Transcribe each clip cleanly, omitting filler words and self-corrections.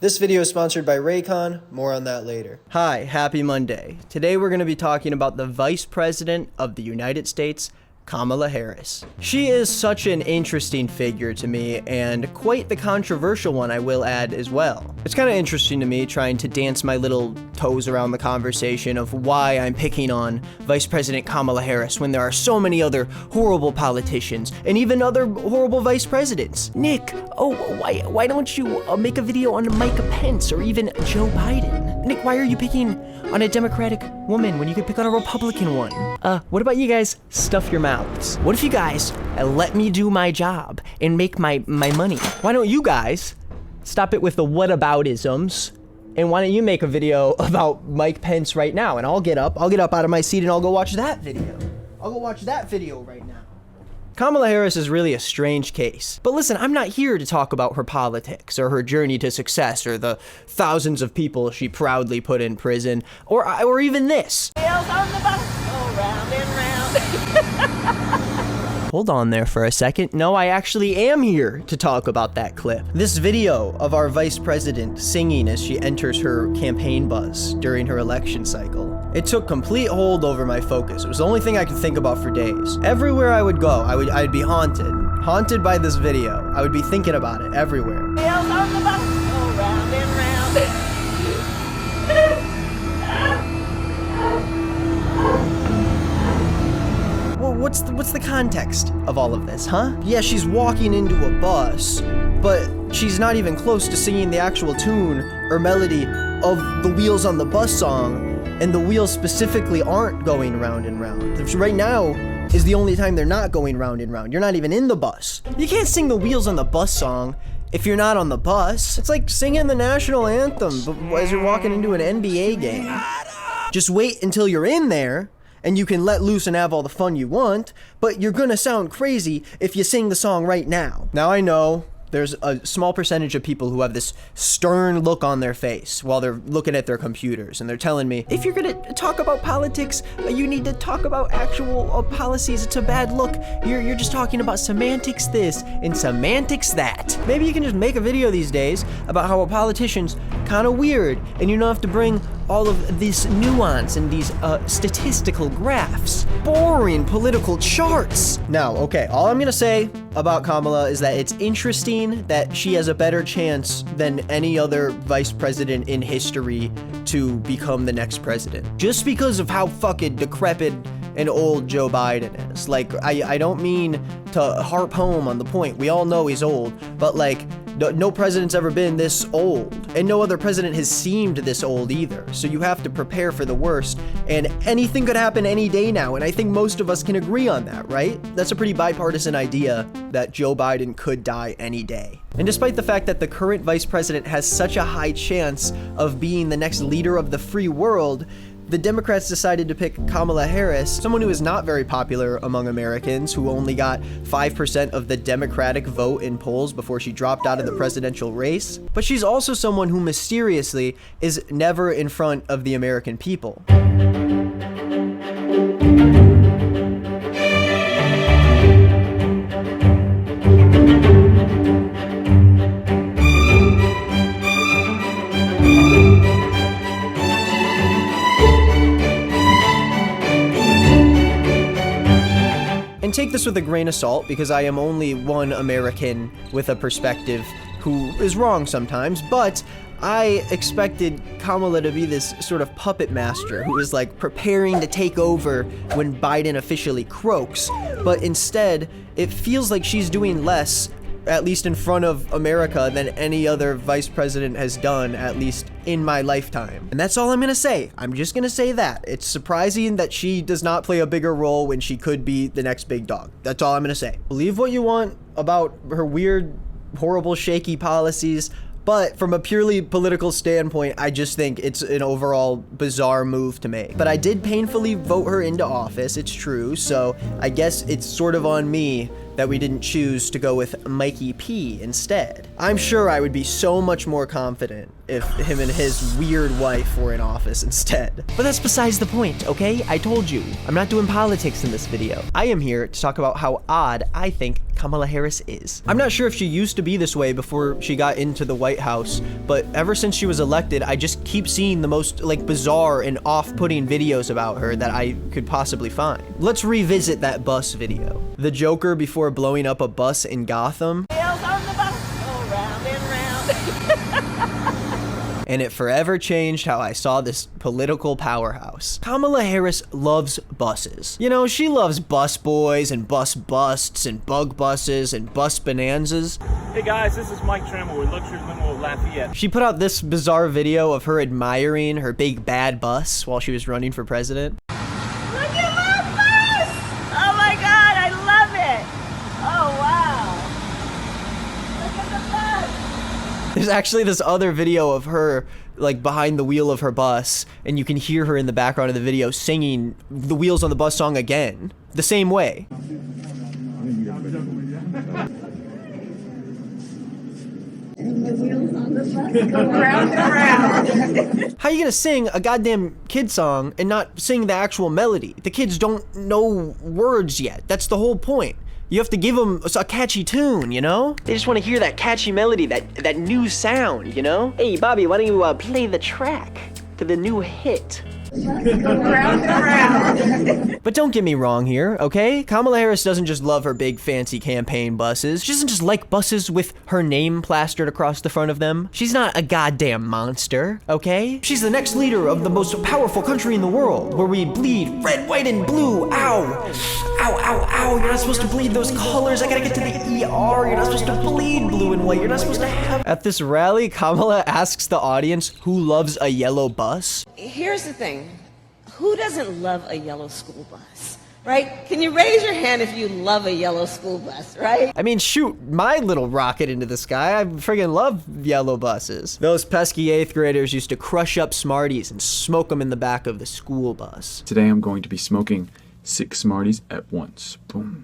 This video is sponsored by Raycon, more on that later. Hi, happy Monday. Today we're going to be talking about the Vice President of the United States, Kamala Harris. She is such an interesting figure to me, and quite the controversial one, I will add as well. It's kind of interesting to me trying to dance my little toes around the conversation of why I'm picking on Vice President Kamala Harris when there are so many other horrible politicians and even other horrible vice presidents. Nick, why don't you make a video on Mike Pence or even Joe Biden? Nick, why are you picking on a Democratic woman when you could pick on a Republican one? What about you guys stuff your mouths? What if you guys let me do my job and make my money? Why don't you guys stop it with the whataboutisms? And why don't you make a video about Mike Pence right now? And I'll get up out of my seat and I'll go watch that video. I'll go watch that video right now. Kamala Harris is really a strange case. But listen, I'm not here to talk about her politics or her journey to success or the thousands of people she proudly put in prison or even this. Wheels on the bus go round and round. Hold on there for a second. No, I actually am here to talk about that clip. This video of our vice president singing as she enters her campaign bus during her election cycle. It took complete hold over my focus. It was the only thing I could think about for days. Everywhere I would go, I'd be haunted by this video. I would be thinking about it everywhere. Wheels on the bus go round and round. Well, what's the context of all of this, huh? Yeah, she's walking into a bus, but she's not even close to singing the actual tune or melody of the Wheels on the Bus song, and the wheels specifically aren't going round and round. Right now is the only time they're not going round and round. You're not even in the bus. You can't sing the Wheels on the Bus song if you're not on the bus. It's like singing the national anthem as you're walking into an NBA game. Just wait until you're in there, and you can let loose and have all the fun you want, but you're gonna sound crazy if you sing the song right now. Now I know there's a small percentage of people who have this stern look on their face while they're looking at their computers, and they're telling me, if you're gonna talk about politics, you need to talk about actual policies. It's a bad look. You're just talking about semantics this and semantics that. Maybe you can just make a video these days about how a politician's kind of weird, and you don't have to bring all of this nuance and these statistical graphs. Boring political charts. Now, okay, all I'm gonna say about Kamala is that it's interesting that she has a better chance than any other vice president in history to become the next president. Just because of how fucking decrepit and old Joe Biden is. Like, I don't mean to harp home on the point. We all know he's old, but like, no president's ever been this old, and no other president has seemed this old either. So you have to prepare for the worst, and anything could happen any day now, and I think most of us can agree on that, right? That's a pretty bipartisan idea that Joe Biden could die any day. And despite the fact that the current vice president has such a high chance of being the next leader of the free world, the Democrats decided to pick Kamala Harris, someone who is not very popular among Americans, who only got 5% of the Democratic vote in polls before she dropped out of the presidential race. But she's also someone who mysteriously is never in front of the American people. And take this with a grain of salt, because I am only one American with a perspective who is wrong sometimes, but I expected Kamala to be this sort of puppet master who is like preparing to take over when Biden officially croaks, but instead it feels like she's doing less, at least in front of America, than any other vice president has done, at least in my lifetime. And that's all I'm gonna say. I'm just gonna say that. It's surprising that she does not play a bigger role when she could be the next big dog. That's all I'm gonna say. Believe what you want about her weird, horrible, shaky policies, but from a purely political standpoint, I just think it's an overall bizarre move to make. But I did painfully vote her into office, it's true, so I guess it's sort of on me that we didn't choose to go with Mikey P instead. I'm sure I would be so much more confident if him and his weird wife were in office instead. But that's besides the point, okay? I told you, I'm not doing politics in this video. I am here to talk about how odd I think Kamala Harris is. I'm not sure if she used to be this way before she got into the White House, but ever since she was elected, I just keep seeing the most like bizarre and off-putting videos about her that I could possibly find. Let's revisit that bus video. The Joker before blowing up a bus in Gotham. Wheels on the bus go round and round. And it forever changed how I saw this political powerhouse. Kamala Harris loves buses. You know, she loves bus boys and bus busts and bug buses and bus bonanzas. Hey guys, this is Mike Trammell with Luxury Limo of Lafayette. She put out this bizarre video of her admiring her big bad bus while she was running for president. Look at my bus! Oh my God, I love it! Oh wow! Look at the bus! There's actually this other video of her like behind the wheel of her bus, and you can hear her in the background of the video singing the Wheels on the Bus song again, the same way. And the wheels on the bus go round and round. How are you gonna sing a goddamn kid song and not sing the actual melody? The kids don't know words yet. That's the whole point. You have to give them a catchy tune, you know? They just want to hear that catchy melody, that new sound, you know? Hey, Bobby, why don't you play the track to the new hit? Round and round. But don't get me wrong here, okay? Kamala Harris doesn't just love her big fancy campaign buses. She doesn't just like buses with her name plastered across the front of them. She's not a goddamn monster, okay? She's the next leader of the most powerful country in the world, where we bleed red, white, and blue. Ow! Ow, ow, ow, you're not supposed to bleed those colors. I gotta get to the ER. You're not supposed to bleed blue and white. You're not supposed to have... At this rally, Kamala asks the audience who loves a yellow bus. Here's the thing. Who doesn't love a yellow school bus, right? Can you raise your hand if you love a yellow school bus, right? I mean, shoot my little rocket into the sky. I friggin' love yellow buses. Those pesky 8th graders used to crush up Smarties and smoke them in the back of the school bus. Today I'm going to be smoking 6 Smarties at once. Boom.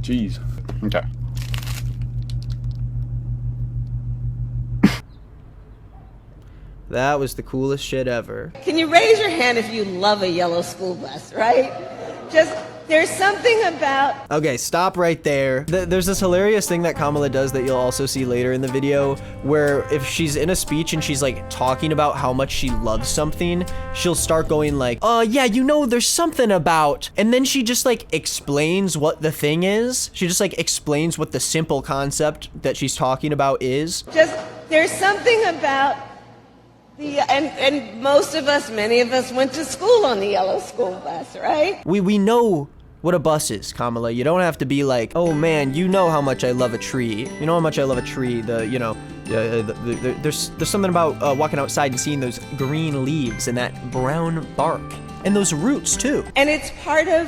Jeez. Okay. That was the coolest shit ever. Can you raise your hand if you love a yellow school bus, right? Just, there's something about... Okay, stop right there. There's this hilarious thing that Kamala does that you'll also see later in the video, where if she's in a speech and she's like talking about how much she loves something, she'll start going like, yeah, you know, there's something about, and then she just like explains what the thing is. She just like explains what the simple concept that she's talking about is. Just, there's something about the, and most of us, many of us went to school on the yellow school bus, right? We know what a bus is, Kamala. You don't have to be like, oh man, you know how much I love a tree. You know how much I love a tree. There's something about walking outside and seeing those green leaves and that brown bark and those roots too. And it's part of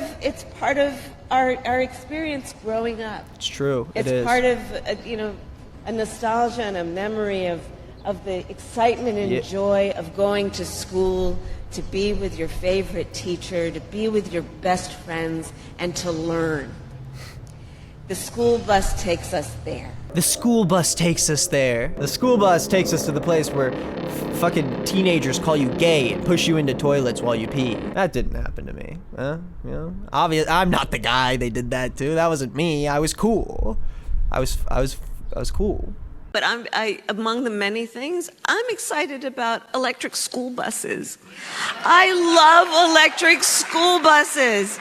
our experience growing up. It's true. It's it is. part of a nostalgia and a memory of the excitement and joy of going to school, to be with your favorite teacher, to be with your best friends, and to learn. The school bus takes us there. The school bus takes us there. The school bus takes us to the place where fucking teenagers call you gay and push you into toilets while you pee. That didn't happen to me. You know, obvious. I'm not the guy they did that to. That wasn't me. I was cool. I was cool. But among the many things, I'm excited about electric school buses. I love electric school buses.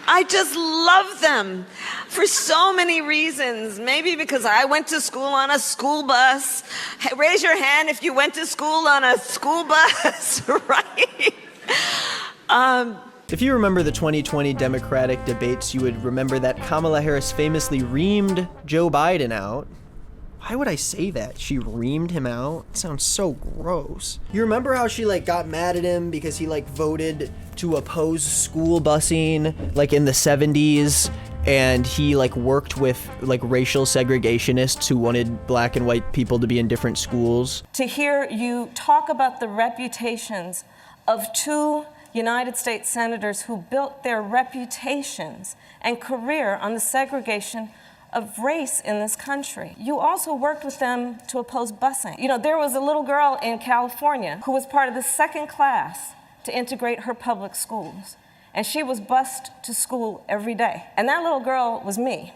I just love them for so many reasons. Maybe because I went to school on a school bus. Hey, raise your hand if you went to school on a school bus, right? If you remember the 2020 Democratic debates, you would remember that Kamala Harris famously reamed Joe Biden out. Why would I say that? She reamed him out? It sounds so gross. You remember how she like got mad at him because he like voted to oppose school busing like in the 70s, and he like worked with like racial segregationists who wanted black and white people to be in different schools? To hear you talk about the reputations of 2 United States senators who built their reputations and career on the segregation of race in this country. You also worked with them to oppose busing. You know, there was a little girl in California who was part of the second class to integrate her public schools. And she was bused to school every day. And that little girl was me.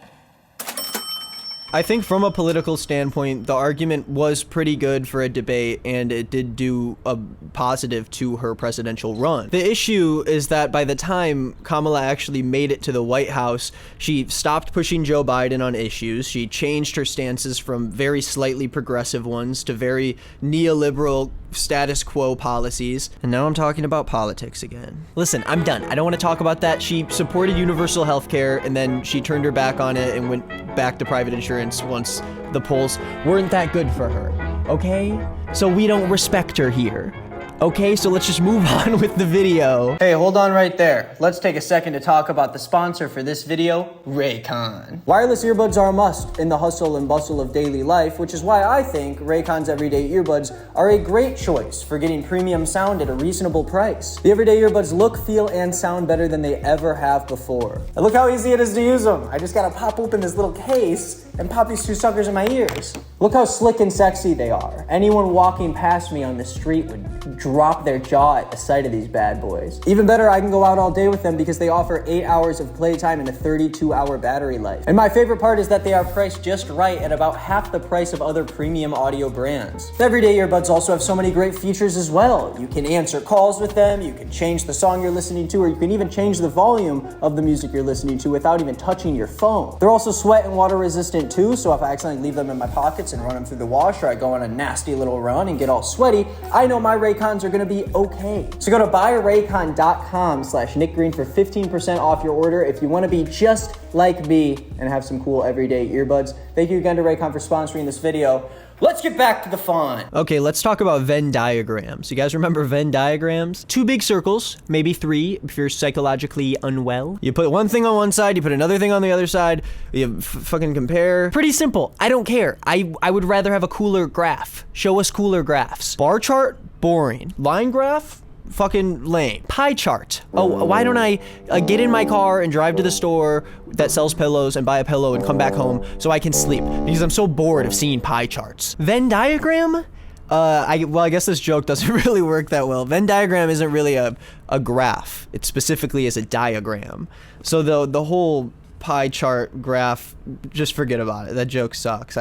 I think from a political standpoint, the argument was pretty good for a debate, and it did do a positive to her presidential run. The issue is that by the time Kamala actually made it to the White House, she stopped pushing Joe Biden on issues. She changed her stances from very slightly progressive ones to very neoliberal status quo policies. And now I'm talking about politics again. Listen, I'm done. I don't want to talk about that. She supported universal health care, and then she turned her back on it and went back to private insurance once the polls weren't that good for her, okay? So we don't respect her here. Okay, so let's just move on with the video. Hey, hold on right there. Let's take a second to talk about the sponsor for this video, Raycon. Wireless earbuds are a must in the hustle and bustle of daily life, which is why I think Raycon's everyday earbuds are a great choice for getting premium sound at a reasonable price. The everyday earbuds look, feel, and sound better than they ever have before. And look how easy it is to use them. I just gotta pop open this little case and pop these two suckers in my ears. Look how slick and sexy they are. Anyone walking past me on the street would drop their jaw at the sight of these bad boys. Even better, I can go out all day with them because they offer 8 hours of playtime and a 32-hour battery life. And my favorite part is that they are priced just right at about half the price of other premium audio brands. The everyday earbuds also have so many great features as well. You can answer calls with them, you can change the song you're listening to, or you can even change the volume of the music you're listening to without even touching your phone. They're also sweat and water resistant too, so if I accidentally leave them in my pockets and run them through the wash, or I go on a nasty little run and get all sweaty, I know my Raycons are gonna be okay. So go to buyraycon.com/nickgreen for 15% off your order if you wanna be just like me and have some cool everyday earbuds. Thank you again to Raycon for sponsoring this video. Let's get back to the fun. Okay, let's talk about Venn diagrams. You guys remember Venn diagrams? 2 big circles, maybe 3 if you're psychologically unwell. You put one thing on one side, you put another thing on the other side, you fucking compare. Pretty simple. I don't care. I would rather have a cooler graph. Show us cooler graphs. Bar chart, boring. Line graph, fucking lame. Pie chart. Oh, why don't I get in my car and drive to the store that sells pillows and buy a pillow and come back home so I can sleep because I'm so bored of seeing pie charts. Venn diagram? I guess this joke doesn't really work that well. Venn diagram isn't really a graph. It specifically is a diagram. So the whole pie chart graph, just forget about it. That joke sucks.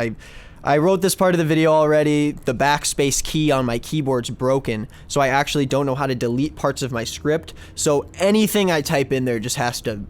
I wrote this part of the video already. The backspace key on my keyboard's broken, so I actually don't know how to delete parts of my script. So anything I type in there just has to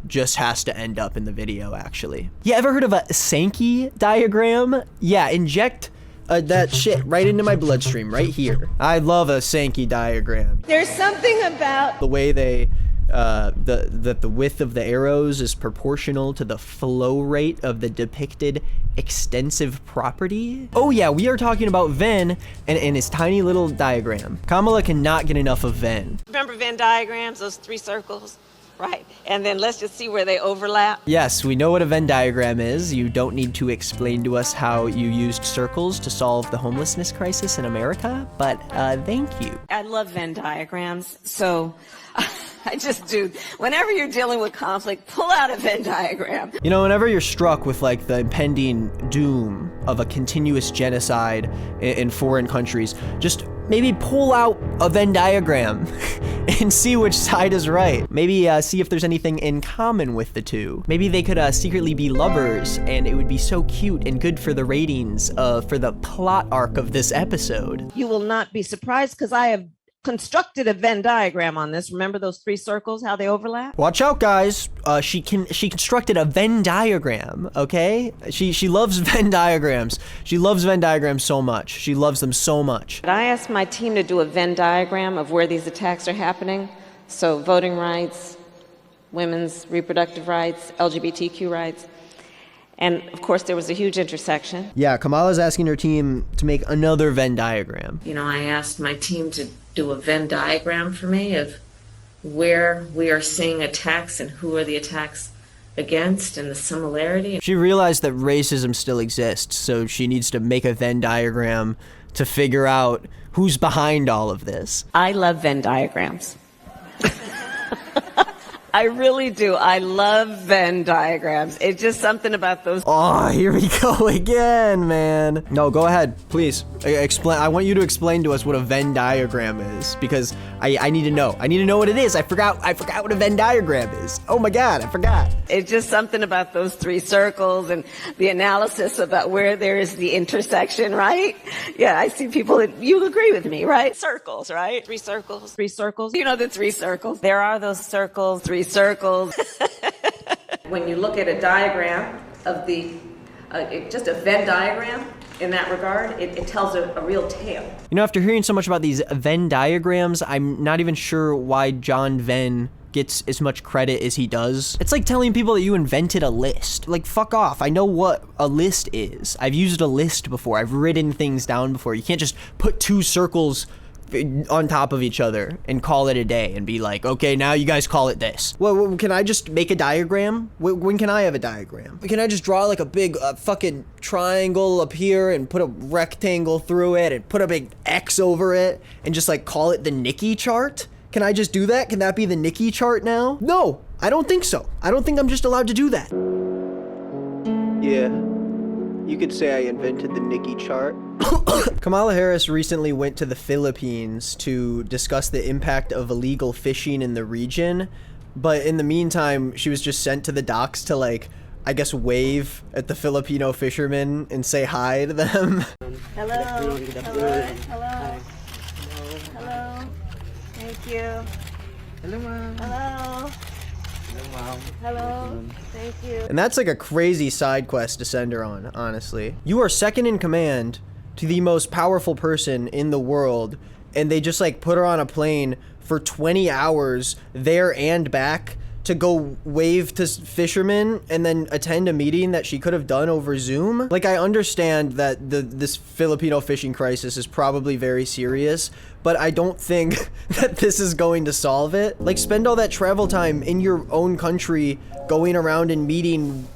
end up in the video, actually. You ever heard of a Sankey diagram? Yeah, inject that shit right into my bloodstream, right here. I love a Sankey diagram. There's something about The way they that the width of the arrows is proportional to the flow rate of the depicted extensive property. Oh yeah, we are talking about Venn and his tiny little diagram. Kamala cannot get enough of Venn. Remember Venn diagrams, those 3 circles? Right. And then let's just see where they overlap. Yes, we know what a Venn diagram is. You don't need to explain to us how you used circles to solve the homelessness crisis in America, but thank you. I love Venn diagrams, so I just do. Whenever you're dealing with conflict, pull out a Venn diagram. You know, whenever you're struck with like the impending doom of a continuous genocide in foreign countries, just maybe pull out a Venn diagram and see which side is right. Maybe see if there's anything in common with the two. Maybe they could secretly be lovers and it would be so cute and good for the ratings for the plot arc of this episode. you will not be surprised because I have constructed a Venn diagram on this. Remember those 3 circles, how they overlap? Watch out, guys. She constructed a Venn diagram, okay? She loves Venn diagrams. She loves Venn diagrams so much. She loves them so much. I asked my team to do a Venn diagram of where these attacks are happening. So voting rights, women's reproductive rights, LGBTQ rights. And of course, there was a huge intersection. Yeah, Kamala's asking her team to make another Venn diagram. You know, I asked my team to do a Venn diagram for me of where we are seeing attacks and who are the attacks against and the similarity. She realized that racism still exists, so she needs to make a Venn diagram to figure out who's behind all of this. I love Venn diagrams. I really do. I love Venn diagrams. It's just something about those. Oh, here we go again, man. No, go ahead, please. Explain. I want you to explain to us what a Venn diagram is, because I need to know. I need to know what it is. I forgot what a Venn diagram is. Oh my God, I forgot. It's just something about those three circles and the analysis about where there is the intersection, right? Yeah, I see people that you agree with me, right? Circles, right? Three circles. Three circles. You know the three circles. There are those circles, Three circles. When you look at a diagram of just a Venn diagram in that regard, it tells a real tale. You know, after hearing so much about these Venn diagrams, I'm not even sure why John Venn gets as much credit as he does. It's like telling people that you invented a list. Like, fuck off. I know what a list is. I've used a list before. I've written things down before. You can't just put two circles on top of each other and call it a day and be like, okay, now you guys call it this. Well, can I just make a diagram? When can I have a diagram? Can I just draw like a big fucking triangle up here and put a rectangle through it and put a big X over it and just like call it the Nikki chart? Can I just do that? Can that be the Nikki chart now? No, I don't think so. I don't think I'm just allowed to do that. Yeah, you could say I invented the Nikki chart. Kamala Harris recently went to the Philippines to discuss the impact of illegal fishing in the region, but in the meantime, she was just sent to the docks to, like, I guess wave at the Filipino fishermen and say hi to them. Hello. Hello. Hello. Hello. Thank you. Hello, ma'am. Hello. Hello. Thank you. And that's like a crazy side quest to send her on, honestly. You are second in command to the most powerful person in the world, and they just like put her on a plane for 20 hours there and back to go wave to fishermen and then attend a meeting that she could have done over Zoom. Like, I understand that this Filipino fishing crisis is probably very serious, but I don't think that this is going to solve it. Like, spend all that travel time in your own country going around and meeting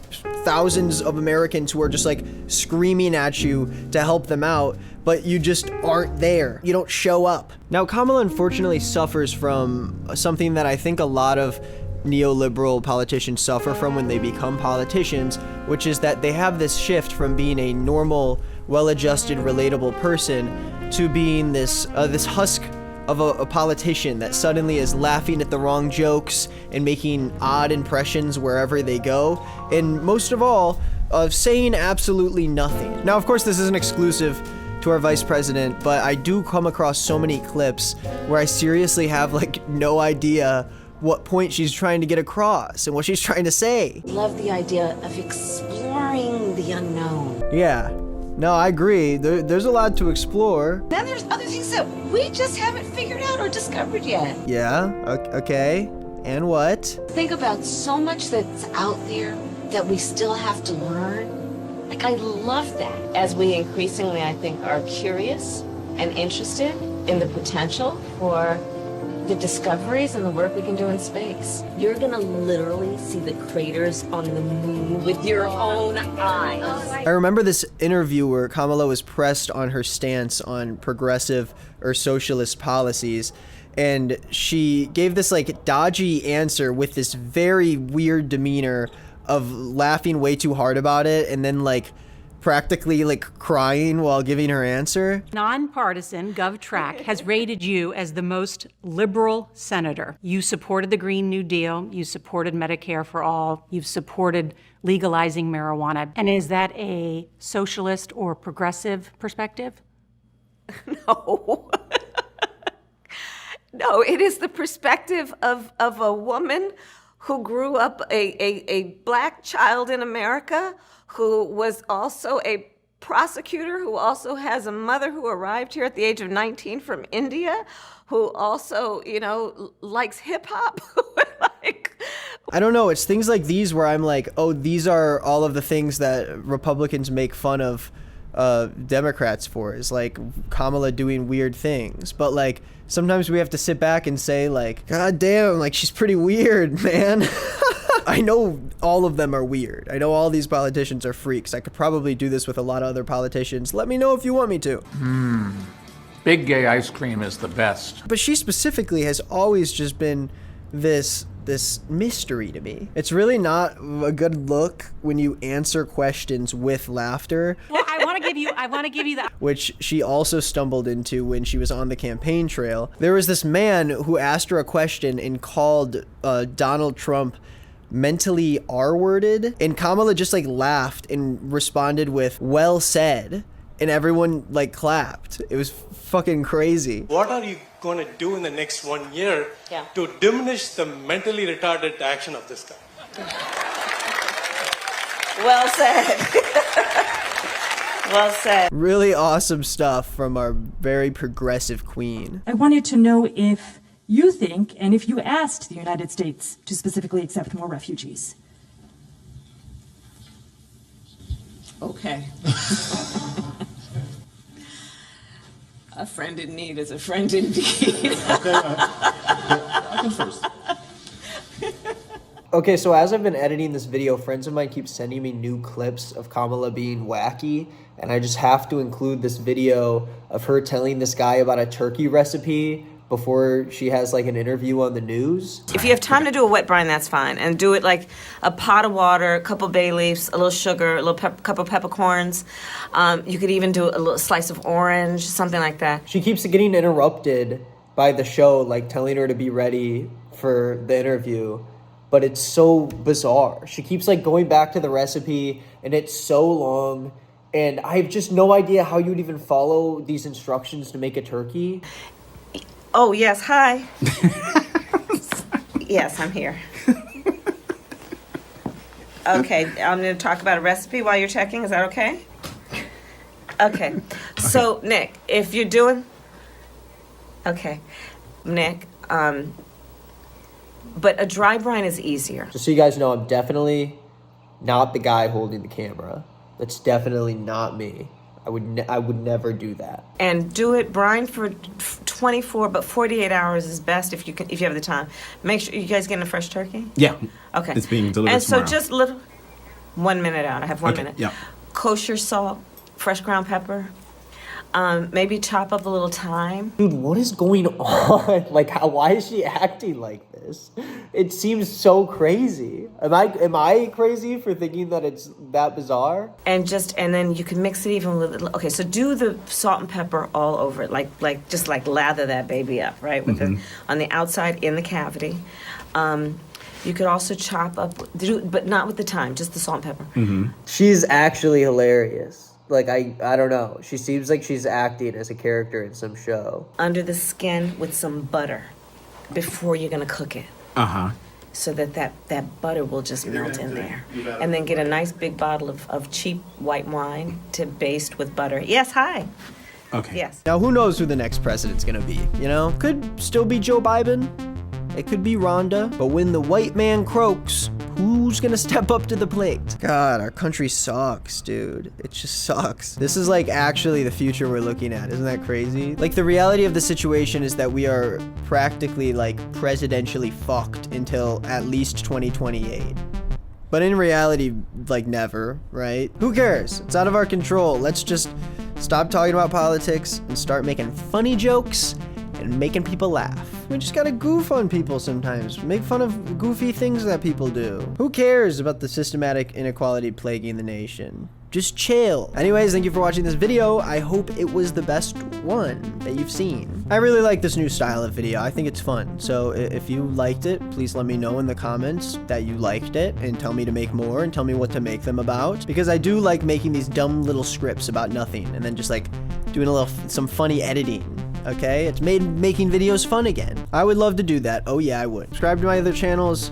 thousands of Americans who are just like screaming at you to help them out, but you just aren't there. You don't show up. Now, Kamala unfortunately suffers from something that I think a lot of neoliberal politicians suffer from when they become politicians, which is that they have this shift from being a normal, well-adjusted, relatable person to being this husk of a politician that suddenly is laughing at the wrong jokes and making odd impressions wherever they go, and most of all, of saying absolutely nothing. Now, of course, this isn't exclusive to our vice president, but I do come across so many clips where I seriously have like no idea what point she's trying to get across and what she's trying to say. Love the idea of exploring the unknown. Yeah. No, I agree. There's a lot to explore. Then there's other things that we just haven't figured out or discovered yet. Yeah, okay. And what? Think about so much that's out there that we still have to learn. Like, I love that. As we increasingly, I think, are curious and interested in the potential for the discoveries and the work we can do in space. You're gonna literally see the craters on the moon with your own eyes. I remember this interview where Kamala was pressed on her stance on progressive or socialist policies, and she gave this like dodgy answer with this very weird demeanor of laughing way too hard about it and then like practically like crying while giving her answer. Nonpartisan GovTrack has rated you as the most liberal senator. You supported the Green New Deal. You supported Medicare for all. You've supported legalizing marijuana. And is that a socialist or progressive perspective? No. No, it is the perspective of a woman who grew up a black child in America, who was also a prosecutor, who also has a mother who arrived here at the age of 19 from India, who also, you know, likes hip hop. I don't know, it's things like these where I'm like, oh, these are all of the things that Republicans make fun of Democrats for, is like Kamala doing weird things. But like, sometimes we have to sit back and say like, God damn, like she's pretty weird, man. I know all of them are weird. I know all these politicians are freaks. I could probably do this with a lot of other politicians. Let me know if you want me to. Big gay ice cream is the best. But she specifically has always just been this this mystery to me. It's really not a good look when you answer questions with laughter. Well, I want to give you that. Which she also stumbled into when she was on the campaign trail. There was this man who asked her a question and called Donald Trump mentally R-worded, and Kamala just like laughed and responded with "well said," and everyone like clapped. It was fucking crazy. What are you going to do in the next 1 year to diminish the mentally retarded action of this guy? Well said. Well said. Really awesome stuff from our very progressive queen. I wanted to know if you think, and if you asked the United States to specifically accept more refugees. Okay. A friend in need is a friend indeed. I can first. Okay, so as I've been editing this video, friends of mine keep sending me new clips of Kamala being wacky, and I just have to include this video of her telling this guy about a turkey recipe before she has like an interview on the news. If you have time to do a wet brine, that's fine. And do it like a pot of water, a couple bay leaves, a little sugar, a little couple peppercorns. You could even do a little slice of orange, something like that. She keeps getting interrupted by the show, like telling her to be ready for the interview. But it's so bizarre. She keeps like going back to the recipe and it's so long. And I have just no idea how you'd even follow these instructions to make a turkey. Oh, yes, hi. Yes, I'm here. Okay, I'm going to talk about a recipe while you're checking. Is that okay? Okay. So, Nick, if you're doing... Okay. Nick, but a dry brine is easier. Just so you guys know, I'm definitely not the guy holding the camera. That's definitely not me. I would never do that. And do it brine for 24, but 48 hours is best if you have the time. Make sure you guys getting a fresh turkey? Yeah. Okay. It's being delivered and tomorrow. so just little 1 minute out. I have 1 minute. Yeah. Kosher salt, fresh ground pepper. Maybe chop up a little thyme. Dude, what is going on? Like, why is she acting like this? It seems so crazy. Am I crazy for thinking that it's that bizarre? And then you can mix it even with, okay, so do the salt and pepper all over it, just lather that baby up, right? With on the outside in the cavity. You could also chop up, but not with the thyme, just the salt and pepper. She's actually hilarious. Like, I don't know. She seems like she's acting as a character in some show. Under the skin with some butter before you're gonna cook it. So that butter will just melt in there. And then get a nice big bottle of cheap white wine to baste with butter. Yes, hi. Okay. Yes. Now, who knows who the next president's gonna be, you know? Could still be Joe Biden. It could be Rhonda. But when the white man croaks, who's gonna step up to the plate? God, our country sucks, dude. It just sucks. This is like actually the future we're looking at. Isn't that crazy? Like, the reality of the situation is that we are practically like presidentially fucked until at least 2028. But in reality, like, never, right? Who cares? It's out of our control. Let's just stop talking about politics and start making funny jokes and making people laugh. We just gotta goof on people sometimes. Make fun of goofy things that people do. Who cares about the systematic inequality plaguing the nation? Just chill. Anyways, thank you for watching this video. I hope it was the best one that you've seen. I really like this new style of video. I think it's fun. So if you liked it, please let me know in the comments that you liked it and tell me to make more and tell me what to make them about. Because I do like making these dumb little scripts about nothing and then just like doing some funny editing. Okay, it's made making videos fun again. I would love to do that. Oh yeah, I would. Subscribe to my other channels.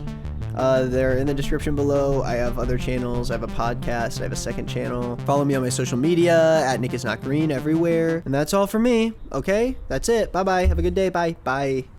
They're in the description below. I have other channels. I have a podcast. I have a second channel. Follow me on my social media at nickisnotgreen everywhere. And that's all for me. Okay, that's it. Bye-bye. Have a good day. Bye. Bye.